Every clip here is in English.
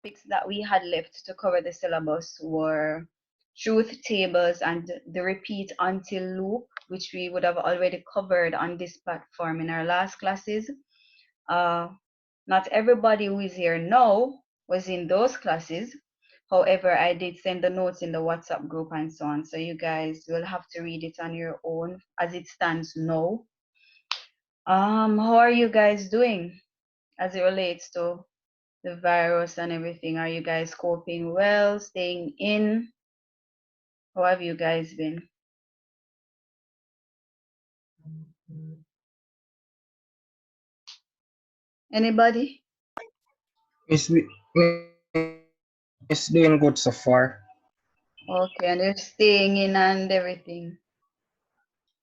topics that we had left to cover the syllabus were truth tables and the repeat until loop, which we would have already covered on this platform in our last classes. Uh, Not everybody who is here now was in those classes. However, I did send the notes in the WhatsApp group and so on. So you guys will have to read it on your own as it stands now. How are you guys doing as it relates to the virus and everything? Are you guys coping well, staying in? How have you guys been? Anybody? Miss, Miss doing good so far. Okay, and you're staying in and everything.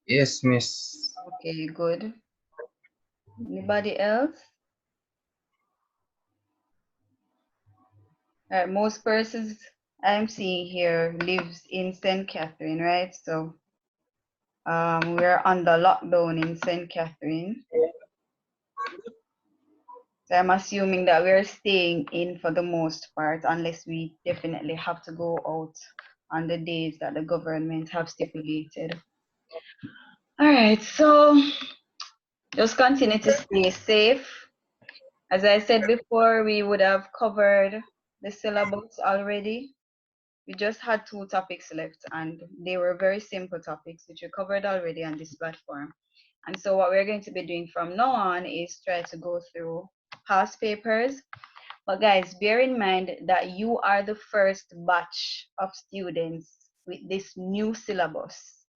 Yes, Miss. Okay, good. Anybody else? Most persons I'm seeing here lives in St. Catherine, right? So we're under lockdown in St. Catherine. So I'm assuming that we're staying in for the most part, unless we definitely have to go out on the days that the government have stipulated. All right, so just continue to stay safe. As I said before, we would have covered the syllabus already. We just had two topics left, and they were very simple topics, which we covered already on this platform. And so what we're going to be doing from now on is try to go through past papers. But guys, bear in mind that you are the first batch of students with this new syllabus.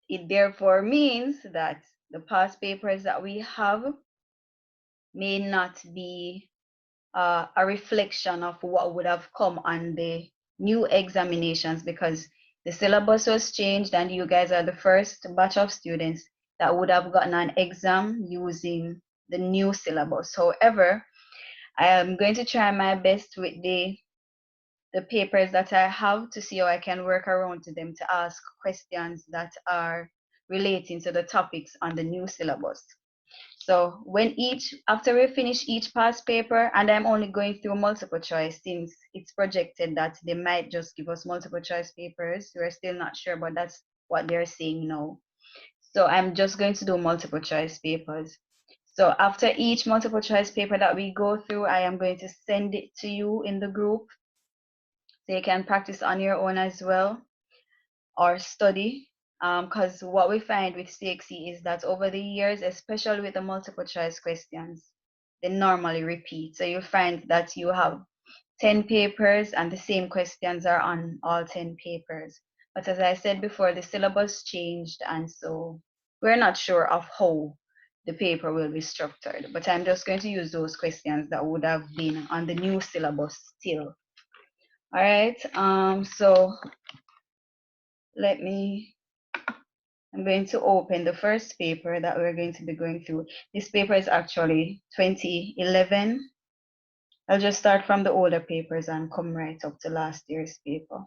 It therefore means that the past papers that we have may not be a reflection of what would have come on the new examinations, because the syllabus was changed and you guys are the first batch of students that would have gotten an exam using the new syllabus. However, I am going to try my best with the papers that I have to see how I can work around to them to ask questions that are relating to the topics on the new syllabus. So after we finish each past paper, and I'm only going through multiple choice since it's projected that they might just give us multiple choice papers. We're still not sure, but that's what they're saying now. So I'm just going to do multiple choice papers. So after each multiple choice paper that we go through, I am going to send it to you in the group so you can practice on your own as well or study. Because what we find with CXC is that over the years, especially with the multiple choice questions, they normally repeat. So you find that you have 10 papers and the same questions are on all 10 papers. But as I said before, the syllabus changed, and so we're not sure of how the paper will be structured. But I'm just going to use those questions that would have been on the new syllabus still. All right, so I'm going to open the first paper that we're going to be going through. This paper is actually 2011. I'll just start from the older papers and come right up to last year's paper.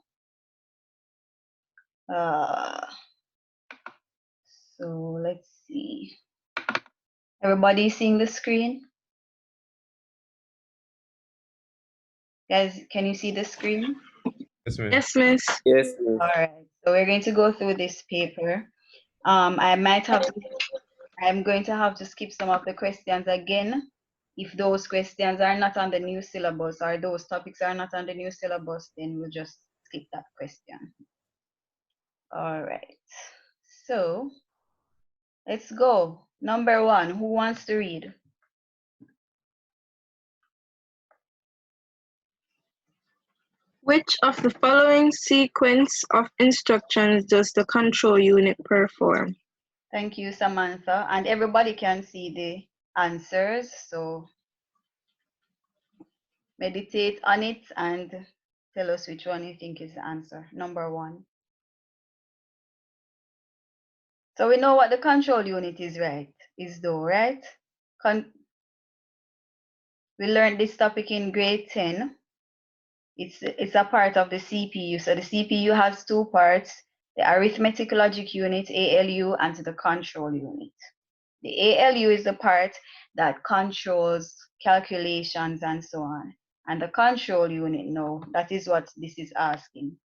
So let's see. Everybody seeing the screen? Guys, can you see the screen? Yes, ma'am. Yes, miss. Yes, All right. So we're going to go through this paper. I'm going to have to skip some of the questions again. If those questions are not on the new syllabus or those topics are not on the new syllabus, then we'll just skip that question. All right. So let's go. Number one, who wants to read? Which of the following sequence of instructions does the control unit perform? Thank you, Samantha. And everybody can see the answers. So meditate on it and tell us which one you think is the answer. Number one. So we know what the control unit is, right? Is though, right? We learned this topic in grade 10. It's a part of the CPU. So the CPU has two parts, the arithmetic logic unit, ALU, and the control unit. The ALU is the part that controls calculations and so on. and the control unit now. That is what this is asking.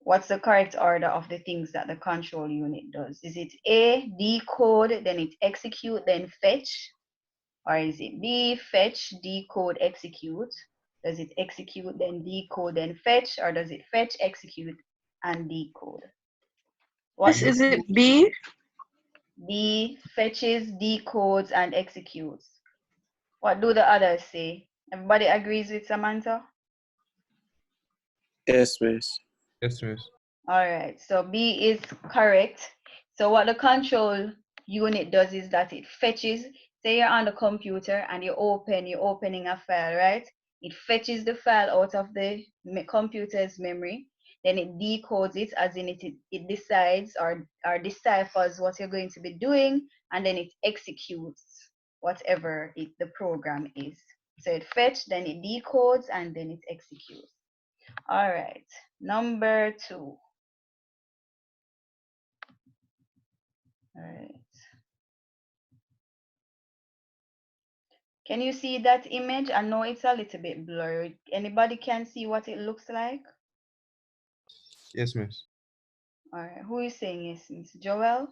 What's the correct order of the things that the control unit does? Is it A, decode, then it execute, then fetch? Or is it B, fetch, decode, execute? Does it execute, then decode, then fetch? Or does it fetch, execute, and decode? What Miss, do is it B? B fetches, decodes, and executes? What do the others say? Everybody agrees with Samantha? Yes, miss. Yes, miss. All right, so B is correct. So what the control unit does is that it fetches, say you're on the computer and you're opening a file, right? It fetches the file out of the computer's memory, then it decodes it, as in it decides or deciphers what you're going to be doing, and then it executes whatever the program is. So it fetch, then it decodes, and then it executes. All right, number 2. All right. Can you see that image? I know it's a little bit blurry. Anybody can see what it looks like? Yes, miss. All right. Who is saying yes, Miss Joel?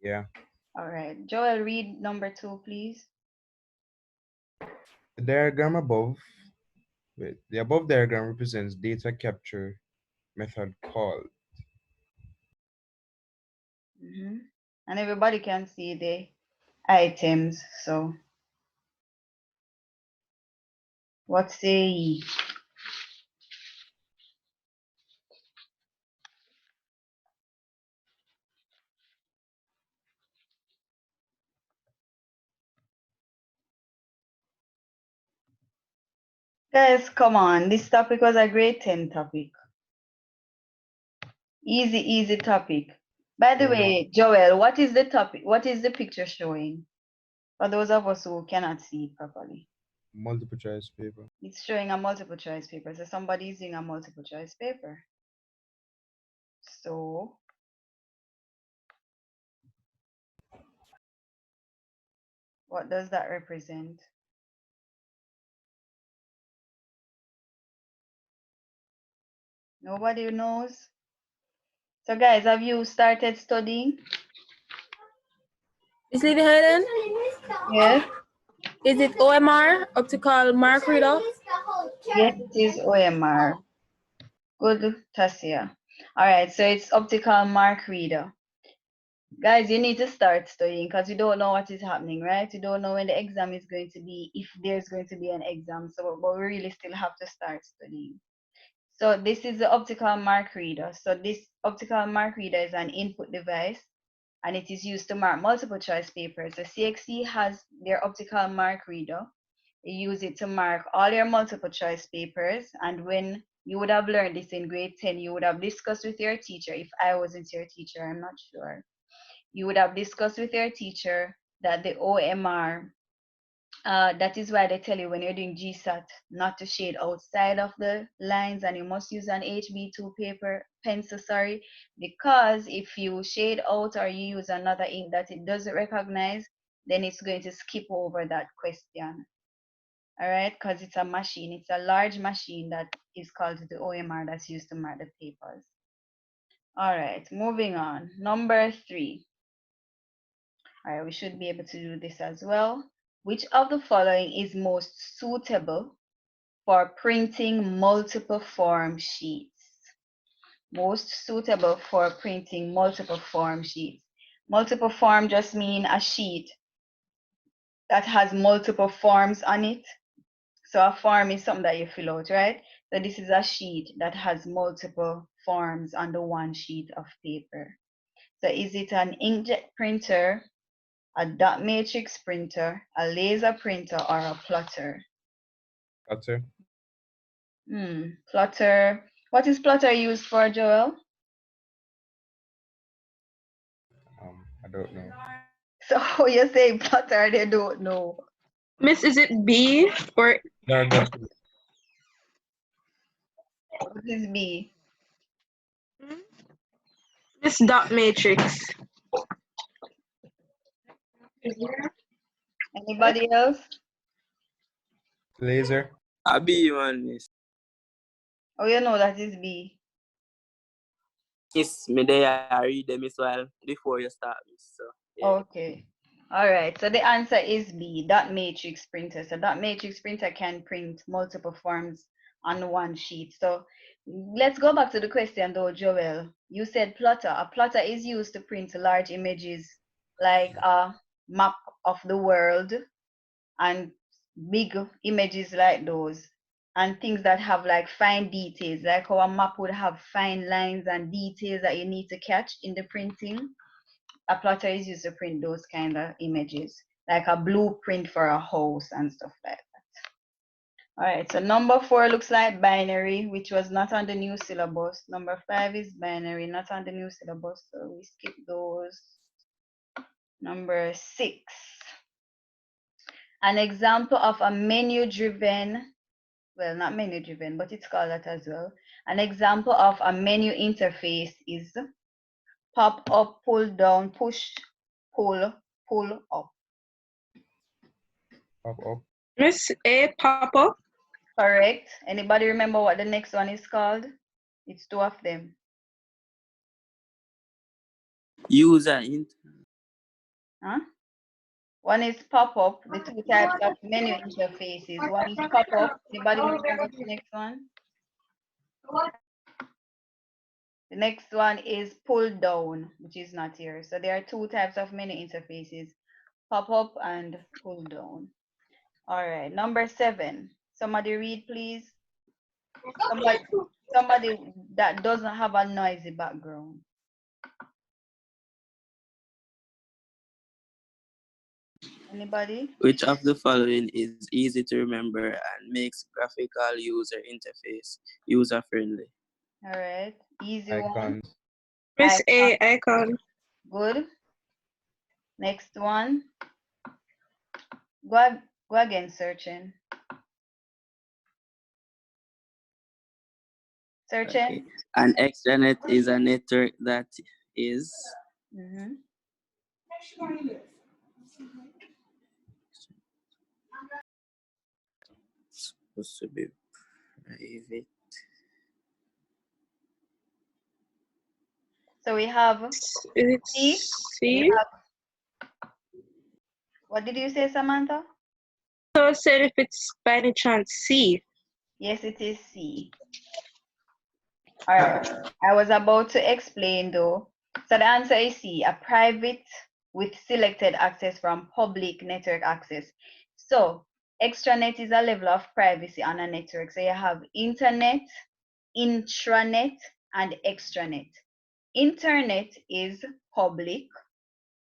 Yeah. All right. Joel, read number 2, please. The diagram above, the above diagram represents data capture method called. And everybody can see the items. So what say ye? Guys, come on. This topic was a grade 10 topic. Easy topic. By the way, Joel, what is the topic? What is the picture showing? For those of us who cannot see it properly. Multiple choice paper. It's showing a multiple choice paper. So somebody is using a multiple choice paper. So what does that represent? Nobody knows. So guys, have you started studying? Is Levy-Hayden? Yes. Is it OMR, optical mark reader? Yes, it is OMR. Good, Tasia. All right, so it's optical mark reader. Guys, you need to start studying because you don't know what is happening, right? You don't know when the exam is going to be, if there's going to be an exam. So, but we really still have to start studying. So this is the optical mark reader. So this optical mark reader is an input device, and it is used to mark multiple choice papers. The CXC has their optical mark reader. They use it to mark all your multiple choice papers. And when you would have learned this in grade 10, you would have discussed with your teacher. If I wasn't your teacher, I'm not sure. You would have discussed with your teacher that the OMR, that is why they tell you when you're doing GSAT not to shade outside of the lines, and you must use an HB2 pencil, because if you shade out or you use another ink that it doesn't recognize, then it's going to skip over that question. All right, because it's a machine, it's a large machine that is called the OMR that's used to mark the papers. All right, moving on. Number 3. All right, we should be able to do this as well. Which of the following is most suitable for printing multiple form sheets? Most suitable for printing multiple form sheets. Multiple form just mean a sheet that has multiple forms on it. So a form is something that you fill out, right? So this is a sheet that has multiple forms on the one sheet of paper. So is it an inkjet printer, a dot matrix printer, a laser printer, or a plotter? Plotter. Plotter. What is plotter used for, Joel? I don't know. So you say plotter, they don't know. Miss, is it B or What What is B? Miss dot matrix? Anybody else? Laser. I be man, miss. Oh, you know that is B. Miss, me there I read them as well before you start, miss. So yeah. Okay. All right. So the answer is B, dot matrix printer. So dot matrix printer can print multiple forms on one sheet. So let's go back to the question though, Joel. You said plotter. A plotter is used to print large images like a map of the world and big images like those, and things that have like fine details, like how a map would have fine lines and details that you need to catch in the printing. A plotter is used to print those kind of images, like a blueprint for a house and stuff like that. All right, so number 4 looks like binary, which was not on the new syllabus. Number 5 is binary, not on the new syllabus, so we skip those. Number 6, an example of a menu-driven, well, not menu-driven, but it's called that as well. An example of a menu interface is pop up, pull down, push, pull, pull up. Up, up. Miss A, pop up. Correct. Anybody remember what the next one is called? It's 2 of them. User int. Huh? One is pop-up, the 2 types of menu interfaces. One is pop-up. Anybody remember the next one? The next one is pull down, which is not here. So there are 2 types of menu interfaces, pop-up and pull down. All right, number 7. Somebody read, please. Somebody that doesn't have a noisy background. Anybody? Which of the following is easy to remember and makes graphical user interface user friendly? All right, easy one. Icons. Miss Icon. A, icon. Good. Next one. Go again, searching. Searching. Okay. An extranet is a network that is supposed to be private. So we have Is it C. C? What did you say, Samantha? So I said if it's by any chance C. Yes, it is C. All right. I was about to explain though. So the answer is C, a private with selected access from public network access. So extranet is a level of privacy on a network. So you have internet, intranet, and extranet. Internet is public,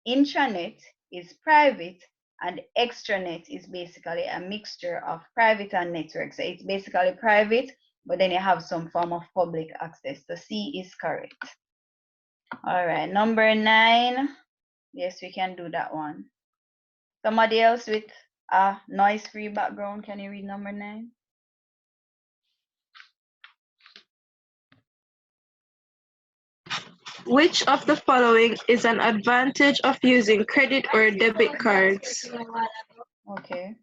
intranet is private, and extranet is basically a mixture of private and network. So it's basically private, but then you have some form of public access. So C is correct. All right, number 9. Yes, we can do that one. Somebody else with a noise-free background, can you read number 9? Which of the following is an advantage of using credit or debit cards? Okay.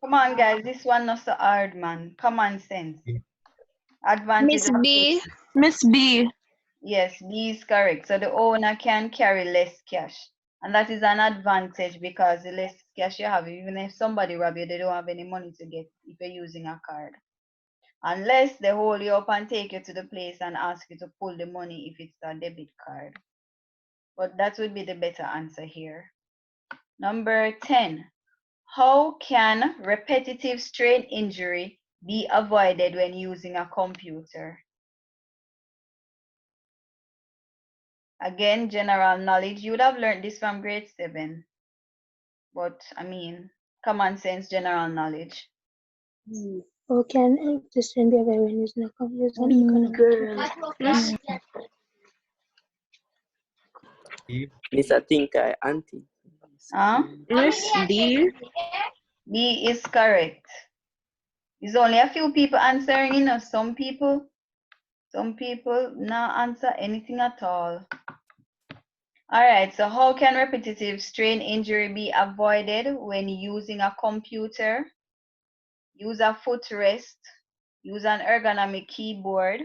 Come on, guys, this one not so hard, man. Common sense. Advantage. Miss B. Miss B. Yes, B is correct. So the owner can carry less cash. And that is an advantage because the less cash you have, even if somebody rob you, they don't have any money to get if you're using a card. Unless they hold you up and take you to the place and ask you to pull the money if it's a debit card. But that would be the better answer here. Number 10. How can repetitive strain injury be avoided when using a computer? Again, general knowledge. You would have learned this from grade 7. But I mean, common sense, general knowledge. How can the strain be avoided when using a computer? Girl. Miss Miss, I think I auntie. Huh? Miss D. B is correct. There's only a few people answering, some people Some people not answer anything at all. All right, so how can repetitive strain injury be avoided when using a computer? Use a footrest, use an ergonomic keyboard,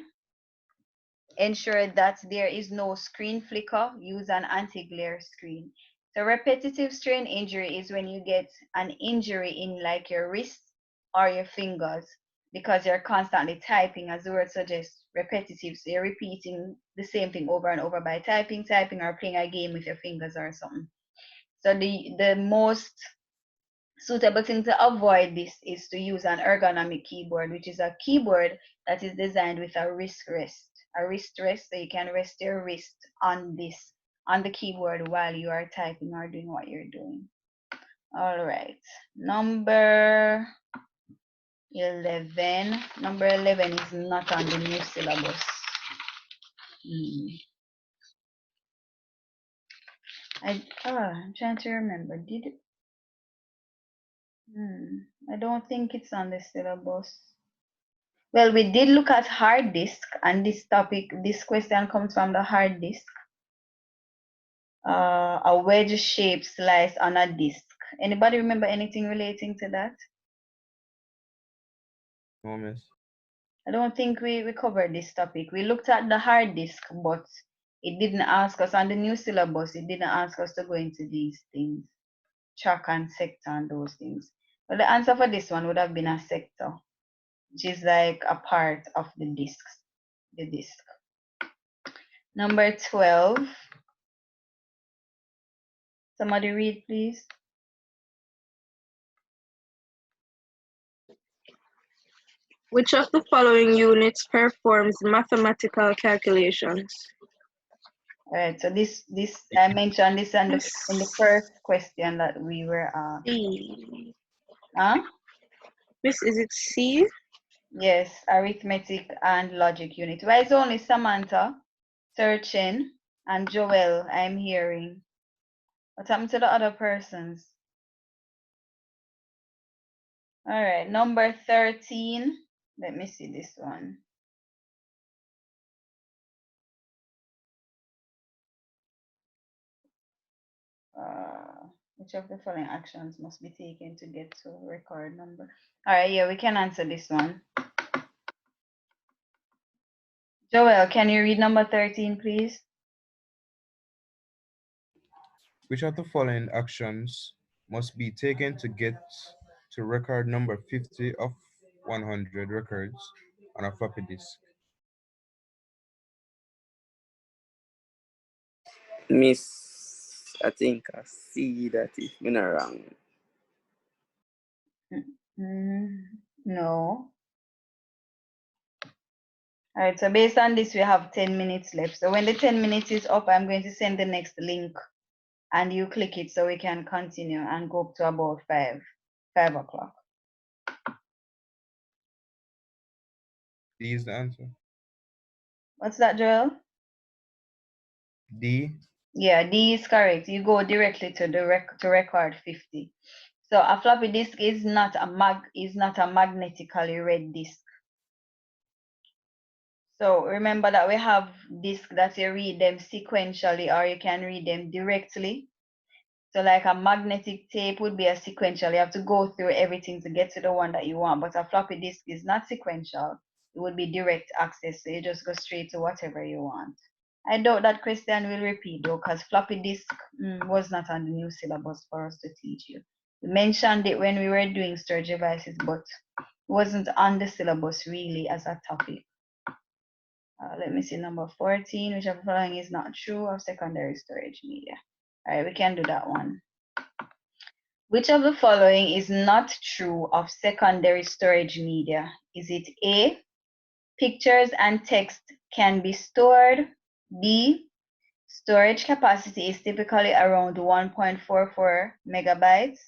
ensure that there is no screen flicker, use an anti-glare screen. So repetitive strain injury is when you get an injury in like your wrist or your fingers because you're constantly typing, as the word suggests, repetitive. So you're repeating the same thing over and over by typing, or playing a game with your fingers or something. So the most suitable thing to avoid this is to use an ergonomic keyboard, which is a keyboard that is designed with a wrist rest. A wrist rest, so you can rest your wrist on the keyboard while you are typing or doing what you're doing. All right, number 11. Number 11 is not on the new syllabus. I'm trying to remember. I don't think it's on the syllabus. Well, we did look at hard disk, and this question comes from the hard disk. A wedge shape slice on a disk. Anybody remember anything relating to that? No, miss. I don't think we covered this topic. We looked at the hard disk, but it didn't ask us on the new syllabus. It didn't ask us to go into these things, track and sector and those things. But the answer for this one would have been a sector, which is like a part of the disk. Number 12. Somebody read, please. Which of the following units performs mathematical calculations? All right, so this I mentioned this in the first question that we were C. Huh? Miss, is it C? Yes, arithmetic and logic unit. Why is only Samantha searching and Joel I'm hearing? What happened to the other persons? All right, number 13. Let me see this one. Which of the following actions must be taken to get to record number? All right, yeah, we can answer this one. Joel, can you read number 13, please? Which of the following actions must be taken to get to record number 50 of 100 records on a floppy disk? Miss, I think I see that if I'm not wrong. No. All right, so based on this, we have 10 minutes left. So when the 10 minutes is up, I'm going to send the next link and you click it so we can continue and go up to about 5 o'clock. D is the answer. What's that, Joel? D. Yeah, D is correct. You go directly to the to record 50. So a floppy disk is not a magnetically read disk. So remember that we have disks that you read them sequentially or you can read them directly. So like a magnetic tape would be a sequential. You have to go through everything to get to the one that you want. But a floppy disk is not sequential. It would be direct access. So you just go straight to whatever you want. I doubt that question will repeat though, because floppy disk was not on the new syllabus for us to teach you. We mentioned it when we were doing storage devices, but it wasn't on the syllabus really as a topic. Let me see number 14, which of the following is not true of secondary storage media. All right, we can do that one. Which of the following is not true of secondary storage media? Is it A, pictures and text can be stored? B, storage capacity is typically around 1.44 megabytes?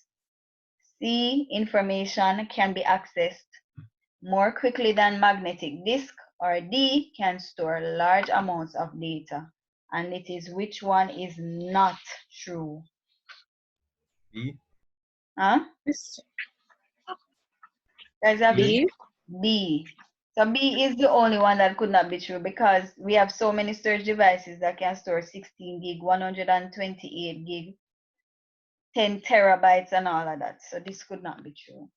C, information can be accessed more quickly than magnetic disk? Or D, can store large amounts of data? And it is which one is not true? B. Huh? Miss Guys have B. B. So B is the only one that could not be true because we have so many storage devices that can store 16 gig, 128 gig, 10 terabytes and all of that. So this could not be true.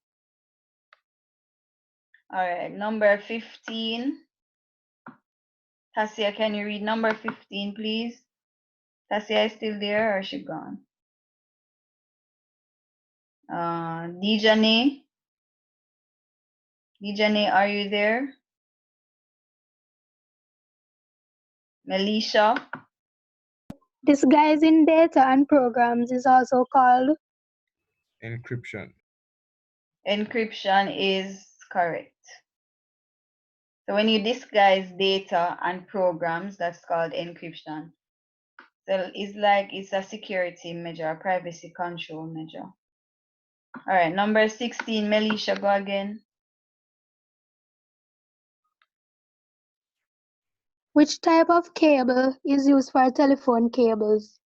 All right, number 15. Tasia, can you read number 15, please? Tasia is still there or is she gone? Dijane? Dijane, are you there? Melisha? Disguising data and programs is also called Encryption. Encryption is correct. So when you disguise data and programs, that's called encryption. So it's a security measure, a privacy control measure. All right, number 16, Melisha, go again. which type of cable is used for telephone cables?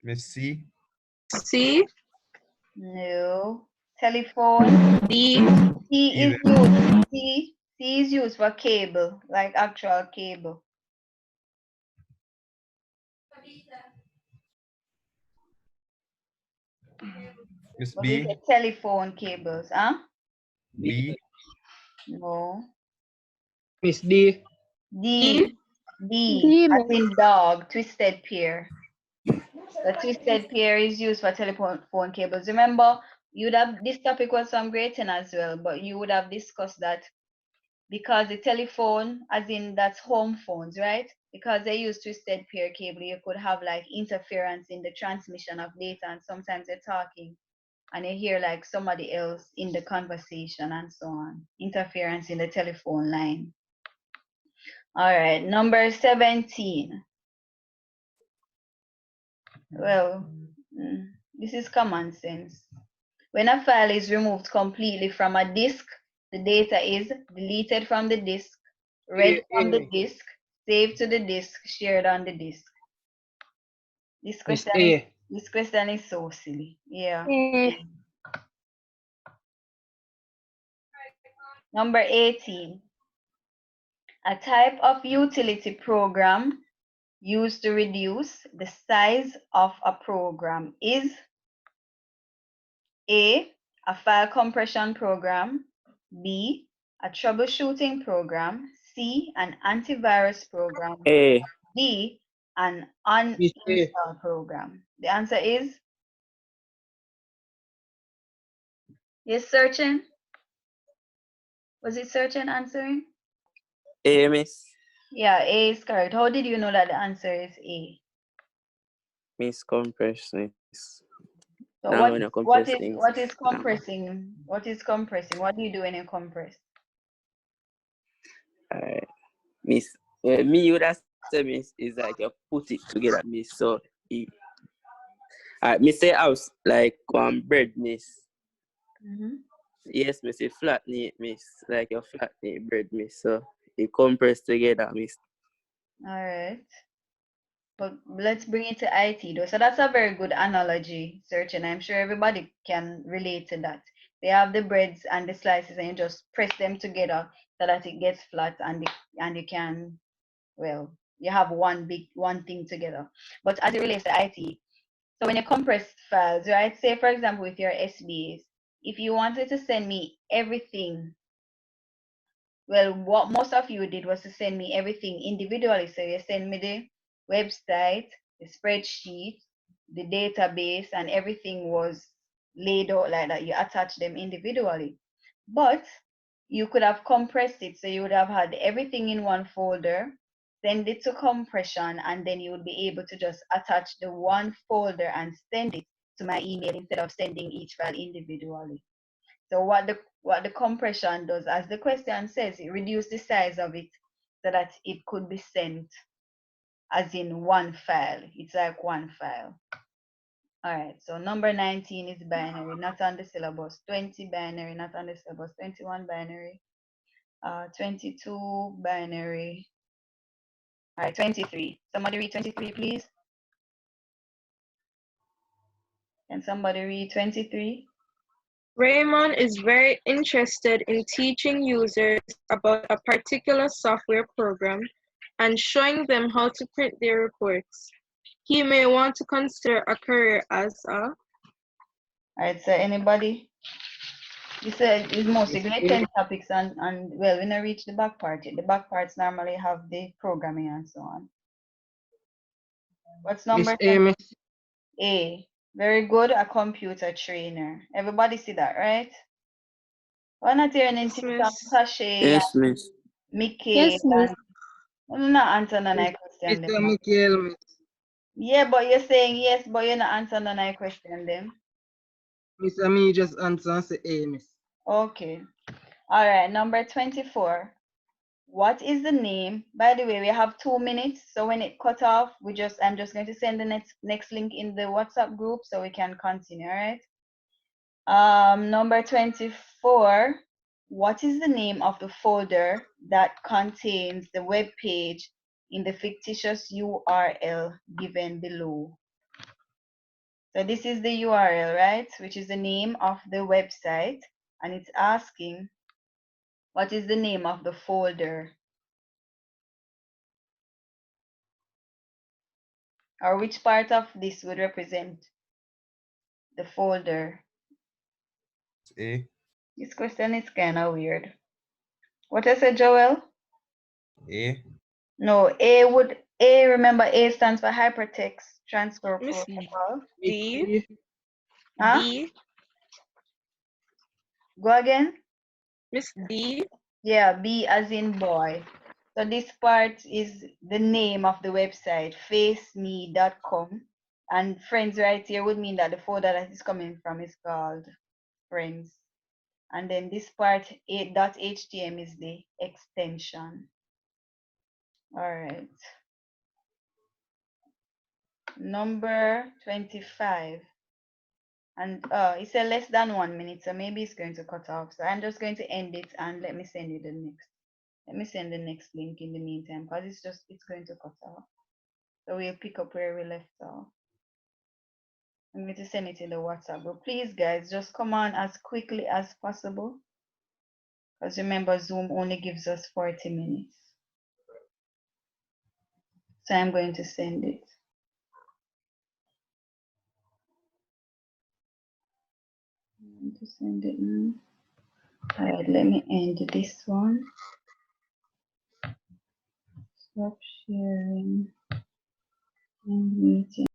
Miss C. C. No. Telephone. D. C is Either. used. C is used for cable, like actual cable. Miss But we B. say telephone cables, huh? B. No. Miss D. D. D, D, as miss. in dog, twisted pair. The twisted pair is used for telephone phone cables. Remember, this topic was from grade 10 as well, but you would have discussed that because the telephone, as in that's home phones, right? Because they use twisted pair cable, you could have like interference in the transmission of data, and sometimes you're talking and you hear like somebody else in the conversation and so on. Interference in the telephone line. All right, number 17. Well, this is common sense. When a file is removed completely from a disk, the data is deleted from the disk, read from the disk, saved to the disk, shared on the disk. This Miss question is so silly. Yeah. A. Number 18. A type of utility program used to reduce the size of a program is A, a file compression program, B, a troubleshooting program, C, an antivirus program, A. D, an Miss A. uninstall program. The answer is, yes, searching? Was it searching answering? A, miss. Yeah, A is correct. How did you know that the answer is A? Miss compressness. So Now when I compress things. what is compressing? What is compressing? What do you do when you compress? Miss, me would have said miss is like you put it together, miss. So, me say house like bread, miss. Yes, miss. A flat knit, miss. Like a flat knit bread, miss. So it compress together, miss. All right. But let's bring it to IT though. So that's a very good analogy, searching. I'm sure everybody can relate to that. They have the breads and the slices, and you just press them together so that it gets flat, and you can, well, you have one thing together. But as it relates to IT, so when you compress files, right? Say for example with your SBAs, if you wanted to send me everything, well, what most of you did was to send me everything individually. So you send me the website, the spreadsheet, the database, and everything was laid out like that. You attach them individually. But you could have compressed it. So you would have had everything in one folder, send it to compression, and then you would be able to just attach the one folder and send it to my email instead of sending each file individually. So what the compression does, as the question says, it reduces the size of it so that it could be sent as in one file. It's like one file. All right, so number 19 is binary, not on the syllabus. 20 binary, not on the syllabus. 21 binary. 22 binary. All right, 23. Somebody read 23, please. Can somebody read 23? Raymond is very interested in teaching users about a particular software program and showing them how to print their reports. He may want to consider a career as a... All right, so anybody? You said it's mostly Miss grade 10 topics and well, when I reach the back part, the back parts normally have the programming and so on. What's number Miss A, 10? Miss. A. Very good, a computer trainer. Everybody see that, right? Why not hearing Yes, anything from miss. Sashay and Yes, miss. Mickey Yes, miss. and not answer none of my question them. Mr. Michael, Miss. Yeah, but you're saying yes, but you're not answering none of my question them. Mr. Me just answer and say A, Miss. Okay. All right, number 24. What is the name? By the way, we have 2 minutes, so when it cut off, I'm just going to send the next link in the WhatsApp group so we can continue, all right? Number 24. What is the name of the folder that contains the web page in the fictitious URL given below? So this is the URL, right? Which is the name of the website, and it's asking, what is the name of the folder? Or which part of this would represent the folder? A. This question is kind of weird. What I said, Joel? A. No, remember, A stands for Hypertext Transfer Miss Protocol. Miss D. D. Huh? D. Go again? Miss D. Yeah, B as in boy. So this part is the name of the website, faceme.com. And friends right here would mean that the folder that is coming from is called friends. And then this part, .htm, is the extension. All right. Number 25. And it said less than 1 minute, so maybe it's going to cut off. So I'm just going to end it and let me send you the next. Let me send the next link in the meantime, because it's going to cut off. So we'll pick up where we left off. I'm going to send it in the WhatsApp group. Please, guys, just come on as quickly as possible. Because remember, Zoom only gives us 40 minutes. So I'm going to send it. I'm going to send it now. All right, let me end this one. Stop sharing and meeting.